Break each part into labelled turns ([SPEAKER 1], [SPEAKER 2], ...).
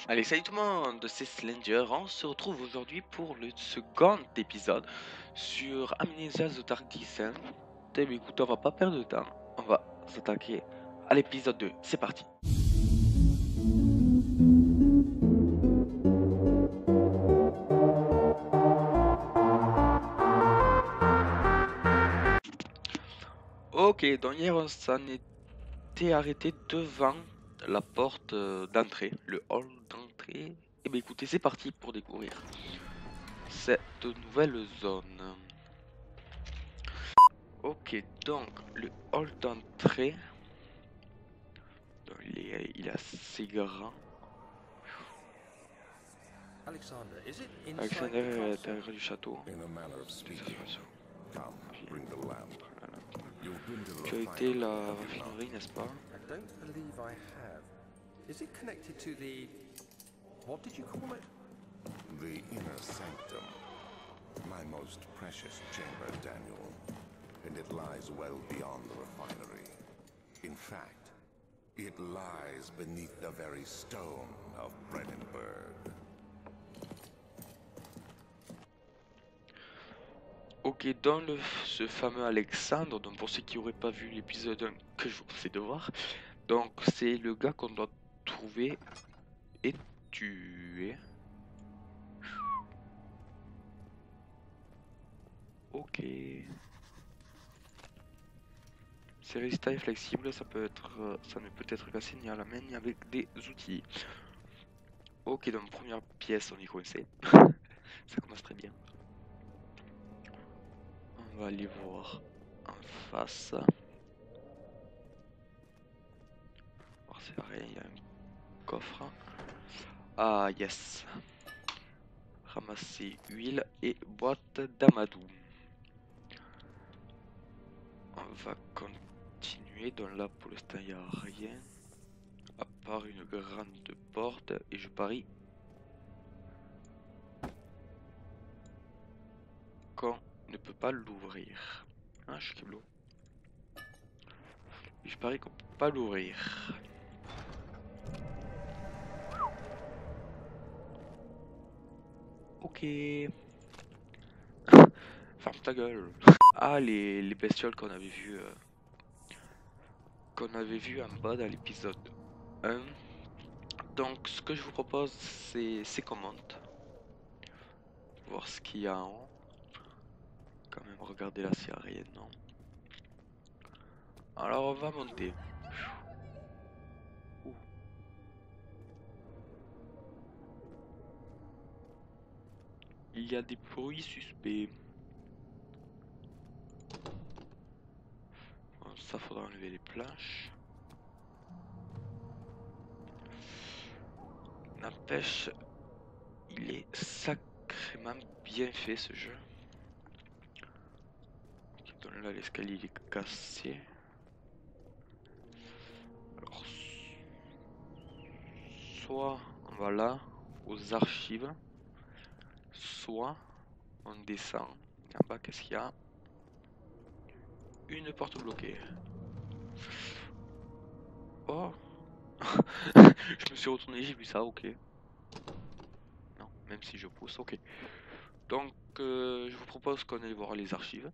[SPEAKER 1] Allez, salut tout le monde, c'est Slender. On se retrouve aujourd'hui pour le second épisode sur Amnesia The Dark Descent. Eh bien, écoute, on va pas perdre de temps. On va s'attaquer à l'épisode 2. C'est parti. Ok, donc hier on s'en était arrêté devant la porte d'entrée, le hall d'entrée. Eh bien écoutez, c'est parti pour découvrir cette nouvelle zone. Ok, donc le hall d'entrée, il est assez grand.
[SPEAKER 2] Alexander, is it inside
[SPEAKER 1] Alexander
[SPEAKER 2] the
[SPEAKER 1] est à
[SPEAKER 2] castle?
[SPEAKER 1] l'intérieur du château.
[SPEAKER 3] In a manner of speaking. Come, bring the lamp. You've been to the
[SPEAKER 1] Tu as été
[SPEAKER 3] refinery,
[SPEAKER 1] la
[SPEAKER 3] have you
[SPEAKER 1] raffinerie,
[SPEAKER 3] not?
[SPEAKER 1] n'est-ce pas?
[SPEAKER 2] I don't believe I have. Is it connected to the... what did you call it?
[SPEAKER 3] The inner sanctum. My most precious chamber, Daniel. And it lies well beyond the refinery. In fact, it lies beneath the very stone of Brennenburg.
[SPEAKER 1] Ok, dans ce fameux Alexandre, donc pour ceux qui n'auraient pas vu l'épisode 1 que je vous conseille de voir, donc c'est le gars qu'on doit trouver et tuer. Ok. C'est résistant et flexible, ça ne peut être cassé ni à la main ni avec des outils. Ok, donc première pièce, on y connaissait. Ça commence très bien. On va aller voir en face. Alors c'est rien, il y a un coffre. Ah yes. Ramasser huile et boîte d'amadou. On va continuer. Donc là pour l'instant il n'y a rien. À part une grande porte. Et je parie qu'on ne peut pas l'ouvrir. Hein, Shkiblo. Je parie qu'on peut pas l'ouvrir. Ok. Ferme ta gueule. Ah, les bestioles qu'on avait vues en bas dans l'épisode 1. Donc ce que je vous propose c'est qu'on monte. Voir ce qu'il y a en haut. Quand même regarder là s'il n'y a rien, non. Alors on va monter. Ouh. Il y a des bruits suspects. Bon, ça faudra enlever les planches. N'empêche, il est sacrément bien fait ce jeu. Ok, donc là l'escalier il est cassé. Alors, soit on va là, aux archives, soit on descend. Et en bas, qu'est-ce qu'il y a? Une porte bloquée. Oh. Je me suis retourné, j'ai vu ça, ok. Non, même si je pousse, ok. Donc, je vous propose qu'on aille voir les archives.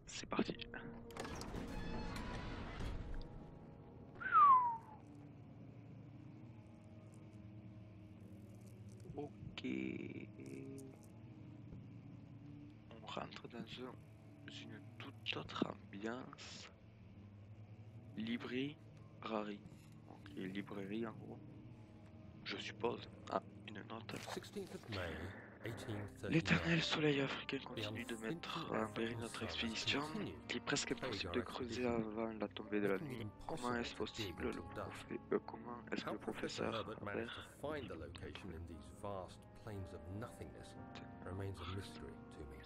[SPEAKER 1] C'est parti. Ok. On rentre dans une toute autre ambiance. Librairie. Ok, librairie en gros. Je suppose. Ah, une note.
[SPEAKER 2] 16th of May, 1839.
[SPEAKER 1] L'éternel soleil africain continue de mettre en péril notre expédition. Il est presque impossible de creuser avant la tombée de la nuit. Comment est-ce possible comment est-ce que le professeur
[SPEAKER 2] Herbert managed
[SPEAKER 1] Herbert
[SPEAKER 2] to find the location in these vast plains of nothingness remains a mystery to me.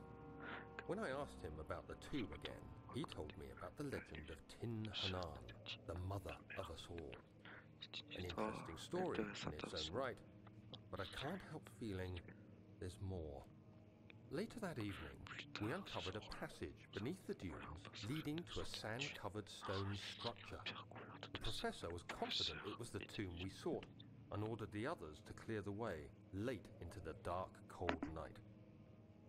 [SPEAKER 2] When I asked him about the tomb again, he told me about the legend of Tin Hanan, the mother of us all. An interesting story in its own right, but I can't help feeling there's more. Later that evening, we uncovered a passage beneath the dunes leading to a sand-covered stone structure. The professor was confident it was the tomb we sought, and ordered the others to clear the way late into the dark, cold night.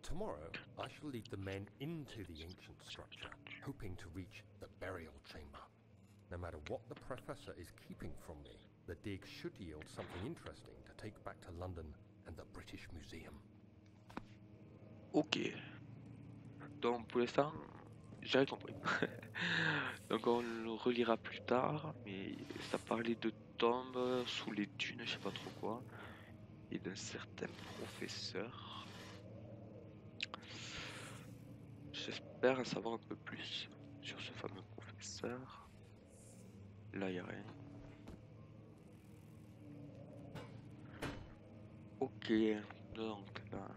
[SPEAKER 2] Tomorrow, I shall lead the men into the ancient structure, hoping to reach the burial chamber. No matter what the Professor is keeping from me, the dig should yield something interesting to take back to London and the British Museum.
[SPEAKER 1] Ok. Donc pour l'instant, j'avais compris. Donc on le relira plus tard, mais ça parlait de tombes sous les dunes, je sais pas trop quoi, et d'un certain professeur. J'espère en savoir un peu plus sur ce fameux professeur. Là, il n'y a rien. Ok, donc là,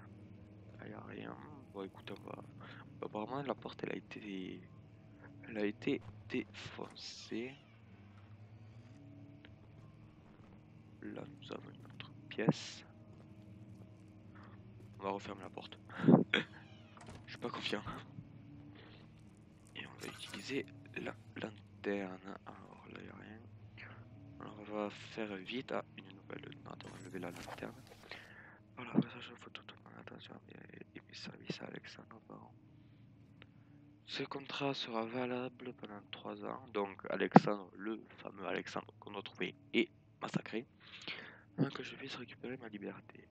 [SPEAKER 1] il n'y a rien. Bon, écoute, on va... Apparemment, la porte, elle a été défoncée. Là, nous avons une autre pièce. On va refermer la porte. Je suis pas confiant. Et on va utiliser la lanterne. Alors là, il n'y a rien. Alors on va faire vite. Ah, une nouvelle note. On va lever la lanterne. Voilà, message photo de mon attention et mes services à Alexandre Baron. Ce contrat sera valable pendant 3 ans. Donc Alexandre, le fameux Alexandre qu'on a trouvé et massacré. Avant que je puisse récupérer ma liberté.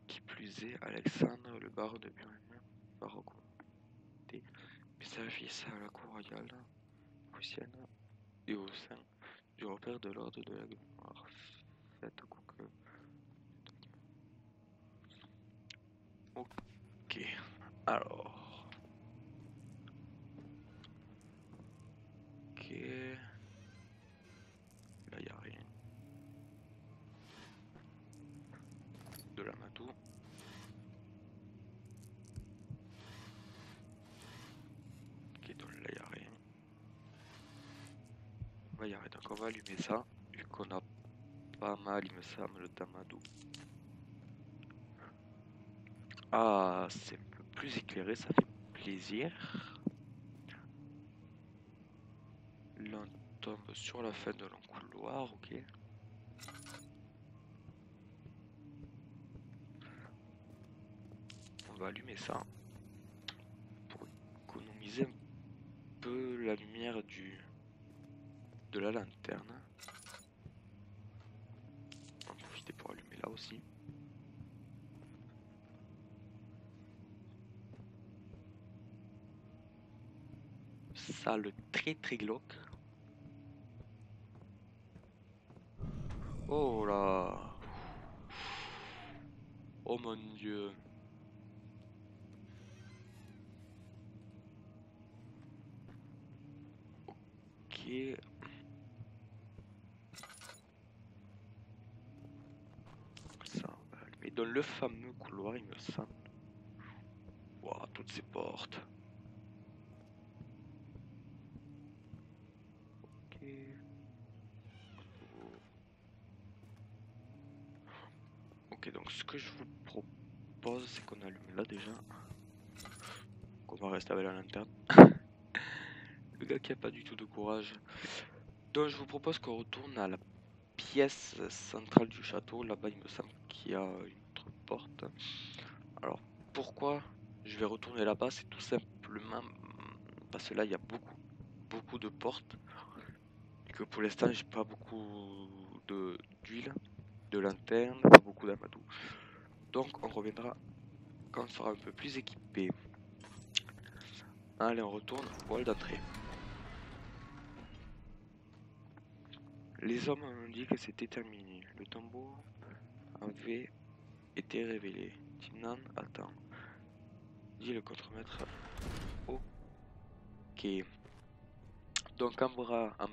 [SPEAKER 1] Qui plus est, Alexandre, le baron de Buren, va recommander mes services à la cour royale prussienne et au sein du repère de l'ordre de la mémoire. Faites que... Ok, alors... Ok... Là, il n'y a rien. De la matou. Ok, donc là, il n'y a rien. Là, il n'y a rien. Donc, on va allumer ça. Vu qu'on a pas mal, il me semble, le tamadou. Ah, c'est un peu plus éclairé, ça fait plaisir. Là, on tombe sur la fin de long couloir, ok. On va allumer ça pour économiser un peu la lumière de la lanterne. On va en profiter pour allumer là aussi. Salle très très glauque. Oh là. Oh mon dieu. Ok. Ça, on va allumer dans le fameux couloir, il me semble. Wow, toutes ces portes. Ok. Ok, donc ce que je vous propose, c'est qu'on allume là déjà. Qu'on va rester avec la lanterne. Le gars qui a pas du tout de courage. Donc je vous propose qu'on retourne à la pièce centrale du château. Là-bas, il me semble qu'il y a une autre porte. Alors, pourquoi je vais retourner là-bas? C'est tout simplement parce que là, il y a beaucoup de portes. Et que pour l'instant, j'ai pas beaucoup d'huile, de lanterne, pas beaucoup d'amadou. Donc, on reviendra quand on sera un peu plus équipé. Allez, on retourne au hall d'entrée. Les hommes ont dit que c'était terminé. Le tombeau avait été révélé. Timnan attend. Dit le contremaître. Ok. Donc en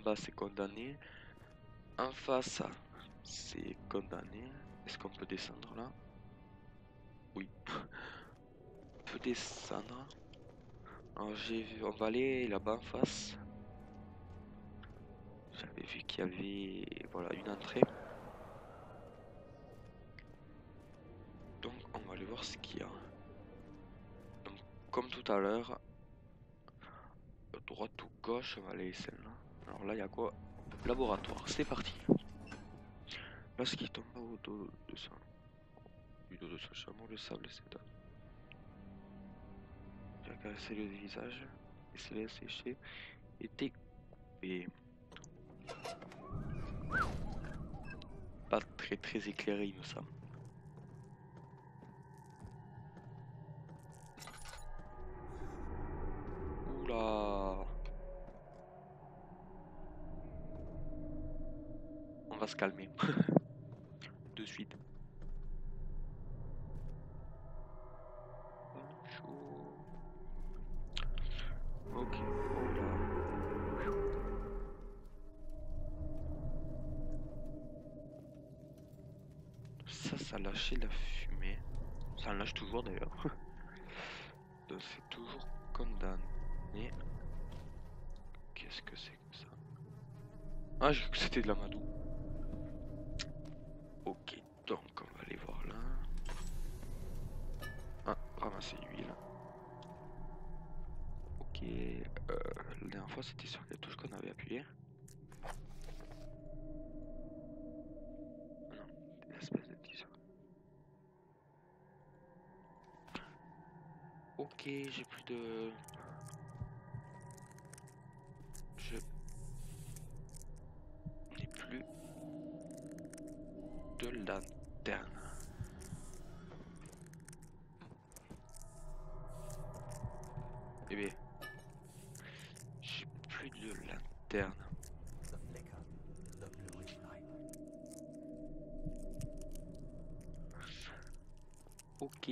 [SPEAKER 1] bas c'est condamné. En face c'est condamné. Est-ce qu'on peut descendre là? Oui. On peut descendre. Alors j'ai vu, on va aller là-bas en face. J'avais vu qu'il y avait voilà une entrée. Donc on va aller voir ce qu'il y a. Donc comme tout à l'heure, droite ou gauche, on va aller celle-là. Alors là il y a quoi? Laboratoire, c'est parti. Là, ce qui tombe au dos de ça. Du dos de son chameau, le sable s'étonne. J'ai caressé le visage, laissé sécher et découpé. Pas très éclairé, il me semble. Oula! On va se calmer. De suite. Chaud. Ok. Oula. Ça lâchait la fumée. Ça en lâche toujours d'ailleurs. Donc c'est toujours condamné. Qu'est-ce que c'est que ça? Ah, j'ai cru que c'était de la madou. Ok, donc on va aller voir là. Ah, ramasser l'huile. Ok, la dernière fois c'était sur quelle touche qu'on avait appuyé? Ah non, des espèces de tissus. Ok, j'ai plus de... Je n'ai plus de lanterne. Eh bien, j'ai plus de lanterne.
[SPEAKER 2] The flicker, the bluish light.
[SPEAKER 1] Ok.